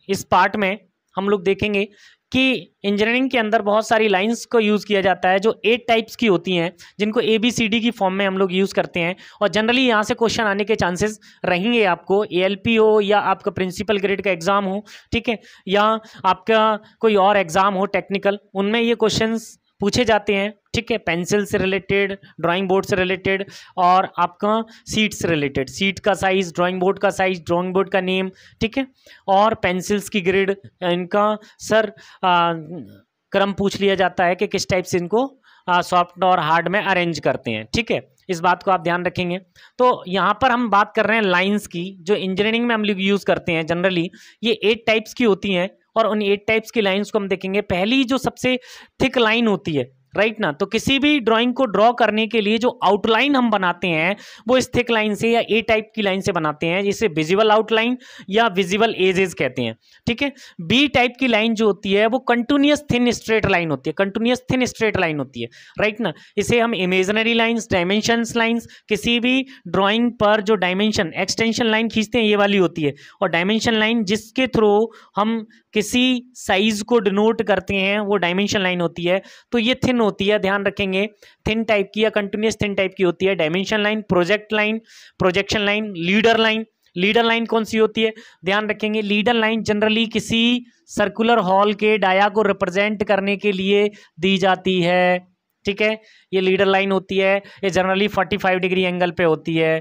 Speaker 1: इस पार्ट में हम लोग देखेंगे कि इंजीनियरिंग के अंदर बहुत सारी लाइंस को यूज़ किया जाता है जो 8 टाइप्स की होती हैं, जिनको ABCD की फॉर्म में हम लोग यूज़ करते हैं। और जनरली यहाँ से क्वेश्चन आने के चांसेस रहेंगे, आपको ALP हो या आपका प्रिंसिपल ग्रेड का एग्ज़ाम हो, ठीक है, या आपका कोई और एग्ज़ाम हो टेक्निकल, उनमें ये क्वेश्चंस पूछे जाते हैं, ठीक है। पेंसिल से रिलेटेड, ड्राइंग बोर्ड से रिलेटेड, और आपका सीट से रिलेटेड, सीट का साइज़, ड्राइंग बोर्ड का साइज़, ड्राइंग बोर्ड का नेम, ठीक है, और पेंसिल्स की ग्रेड, इनका सर क्रम पूछ लिया जाता है कि किस टाइप से इनको सॉफ्ट और हार्ड में अरेंज करते हैं, ठीक है। इस बात को आप ध्यान रखेंगे। तो यहाँ पर हम बात कर रहे हैं लाइंस की, जो इंजीनियरिंग में हम लोग यूज़ करते हैं जनरली, ये 8 टाइप्स की होती हैं। और उन 8 टाइप्स की लाइंस को हम देखेंगे। पहली जो सबसे थिक लाइन होती है, राइट ना, तो किसी भी ड्राइंग को ड्रॉ करने के लिए जो आउटलाइन हम बनाते हैं वो इस थिक लाइन से या ए टाइप की लाइन से बनाते हैं, जिसे विजिबल आउटलाइन या विजिबल एजेस कहते हैं, ठीक है। बी टाइप की लाइन जो होती है वो कंटिन्यूअस थिन स्ट्रेट लाइन होती है, कंटिन्यूअस थिन स्ट्रेट लाइन होती है, राइट ना। इसे हम इमेजिनरी लाइंस, डायमेंशंस लाइंस, किसी भी ड्राइंग पर जो डायमेंशन एक्सटेंशन लाइन खींचते हैं ये वाली होती है। और डायमेंशन लाइन जिसके थ्रू हम किसी साइज को डिनोट करते हैं वो डायमेंशन लाइन होती है। तो ये थिन होती है, ध्यान रखेंगे, थिन टाइप की या कंटिन्यूअस थिन टाइप की होती है dimension line, project line, projection line, leader line. Leader line कौन सी होती है, ध्यान रखेंगे, लीडर लाइन जनरली किसी सर्कुलर हॉल के डाया को रिप्रेजेंट करने के लिए दी जाती है, ठीक है। ये लीडर लाइन होती है, ये जनरली 45 डिग्री एंगल पे होती है,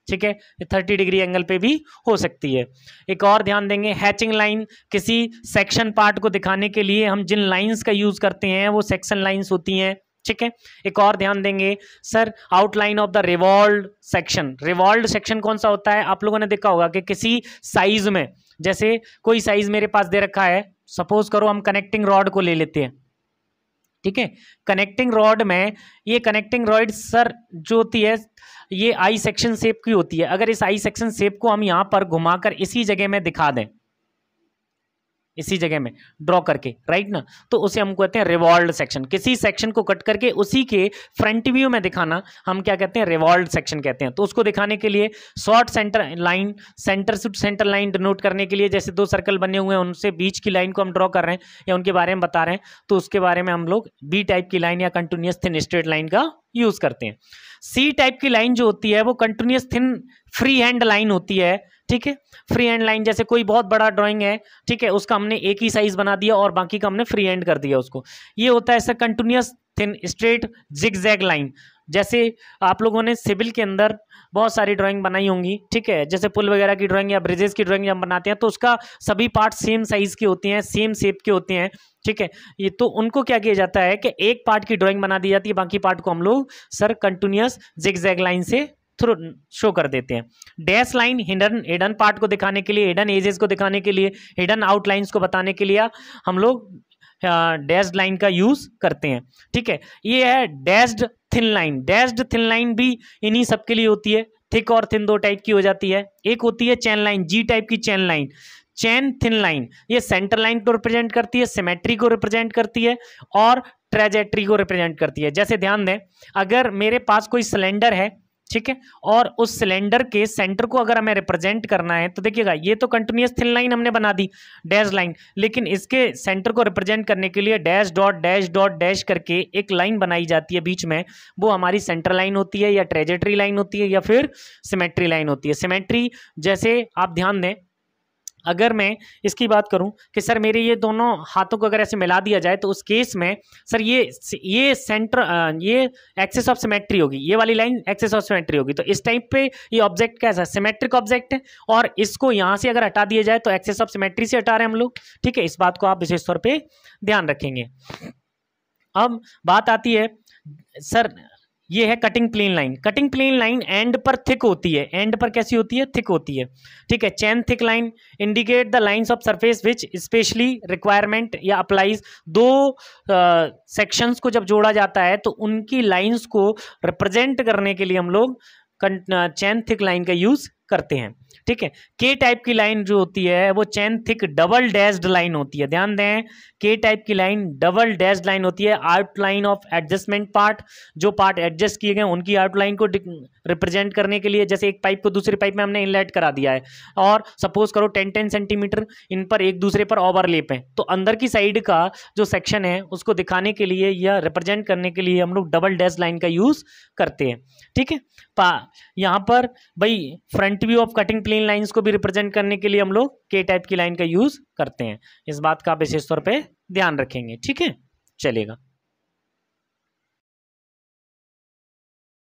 Speaker 1: ठीक है, 30 डिग्री एंगल पे भी हो सकती है। एक और ध्यान देंगे, हैचिंग लाइन, किसी सेक्शन पार्ट को दिखाने के लिए हम जिन लाइंस का यूज करते हैं वो सेक्शन लाइंस होती हैं, ठीक है। एक और ध्यान देंगे sir, outline of the revolved section. Revolved section कौन सा होता है, आप लोगों ने देखा होगा कि किसी साइज में, जैसे कोई साइज मेरे पास दे रखा है, सपोज करो हम कनेक्टिंग रॉड को ले लेते हैं, ठीक है। कनेक्टिंग रॉड में ये कनेक्टिंग रॉड सर जो होती है ये आई सेक्शन शेप की होती है। अगर इस आई सेक्शन शेप को हम यहाँ पर घुमाकर इसी जगह में दिखा दें, इसी जगह में ड्रॉ करके, राइट ना, तो उसे हम कहते हैं रिवॉल्व्ड सेक्शन। किसी सेक्शन को कट करके उसी के फ्रंट व्यू में दिखाना हम क्या कहते हैं, रिवॉल्व्ड सेक्शन कहते हैं। तो उसको दिखाने के लिए short centre line, centre to centre line denote करने के लिए जैसे दो सर्कल बने हुए हैं उनसे बीच की लाइन को हम ड्रॉ कर रहे हैं या उनके बारे में बता रहे हैं, तो उसके बारे में हम लोग बी टाइप की लाइन या कंटिन्यूअस थिन स्ट्रेट लाइन का यूज करते हैं। सी टाइप की लाइन जो होती है वो continuous thin free hand line होती है, ठीक है। फ्री हैंड लाइन जैसे कोई बहुत बड़ा ड्राइंग है, ठीक है, उसका हमने एक ही साइज बना दिया और बाकी का हमने फ्री हैंड कर दिया उसको, ये होता है ऐसा continuous thin straight zigzag line. जैसे आप लोगों ने सिविल के अंदर बहुत सारी ड्राइंग बनाई होंगी, ठीक है, जैसे पुल वगैरह की ड्राइंग या ब्रिजेस की ड्राइंग जब हम बनाते हैं तो उसका सभी पार्ट सेम साइज के होते हैं, सेम शेप के होते हैं, ठीक है। ये तो उनको क्या किया जाता है कि एक पार्ट की ड्राइंग बना दी जाती है, बाकी पार्ट को हम लोग सर कंटिन्यूअस जिगजैग लाइन से थ्रू शो कर देते हैं। डैश लाइन हिडन पार्ट को दिखाने के लिए, हिडन एजेस को दिखाने के लिए, हिडन आउटलाइंस को बताने के लिए हम लोग डैश्ड लाइन का यूज करते हैं, ठीक है। ये है dashed thin line. Dashed thin line भी इन्हीं सब के लिए होती है। थिक और थिन दो टाइप की हो जाती है। एक होती है चैन लाइन, जी टाइप की चैन लाइन, चैन थिन लाइन, ये सेंटर लाइन को रिप्रेजेंट करती है, सिमेट्री को रिप्रेजेंट करती है और ट्रेजेक्टरी को रिप्रेजेंट करती है। जैसे ध्यान दें, अगर मेरे पास कोई सिलेंडर है, ठीक है, और उस सिलेंडर के सेंटर को अगर हमें रिप्रेजेंट करना है तो देखिएगा ये तो कंटिन्यूअस थिन लाइन हमने बना दी, डैश लाइन, लेकिन इसके सेंटर को रिप्रेजेंट करने के लिए डैश डॉट डैश करके एक लाइन बनाई जाती है बीच में, वो हमारी सेंटर लाइन होती है या ट्रेजेक्टरी लाइन होती है या फिर सिमेट्री लाइन होती है। सिमेट्री जैसे आप ध्यान दें, अगर मैं इसकी बात करूं कि सर मेरे ये दोनों हाथों को अगर ऐसे मिला दिया जाए तो उस केस में सर ये सेंटर ये एक्सिस ऑफ सिमेट्री होगी, ये वाली लाइन एक्सिस ऑफ सिमेट्री होगी। तो इस टाइप पे ये ऑब्जेक्ट कैसा है, सिमेट्रिक ऑब्जेक्ट है, और इसको यहाँ से अगर हटा दिया जाए तो एक्सिस ऑफ सिमेट्री से हटा रहे हैं हम लोग, ठीक है। इस बात को आप विशेष तौर पर ध्यान रखेंगे। अब बात आती है सर, ये है cutting plane line. Cutting plane line end पर थिक होती है, एंड पर कैसी होती है, थिक होती है, ठीक है। Chain thick line indicate the lines of surface which specially requirement या अप्लाइज। दो सेक्शंस को जब जोड़ा जाता है तो उनकी लाइंस को रिप्रेजेंट करने के लिए हम लोग चैन थिक लाइन का यूज करते हैं, ठीक है। के टाइप की लाइन जो होती है वो चैन थिक डबल डैश्ड लाइन होती है। ध्यान दें, के टाइप की लाइन डबल डैश्ड लाइन होती है। आउटलाइन ऑफ एडजस्टमेंट पार्ट, जो पार्ट एडजस्ट किए गए उनकी आउटलाइन को रिप्रेजेंट करने के लिए, जैसे एक पाइप को दूसरी पाइप में हमने इनलेट करा दिया है और सपोज करो 10-10 सेंटीमीटर इन पर एक दूसरे पर ओवरलेप है, तो अंदर की साइड का जो सेक्शन है उसको दिखाने के लिए या रिप्रेजेंट करने के लिए हम लोग डबल डैश लाइन का यूज करते हैं, ठीक है। यहाँ पर भाई front view of cutting plane lines को भी रिप्रेजेंट करने के लिए हम लोग के टाइप की लाइन का यूज करते हैं। इस बात का विशेष तौर पे ध्यान रखेंगे, ठीक है, चलेगा।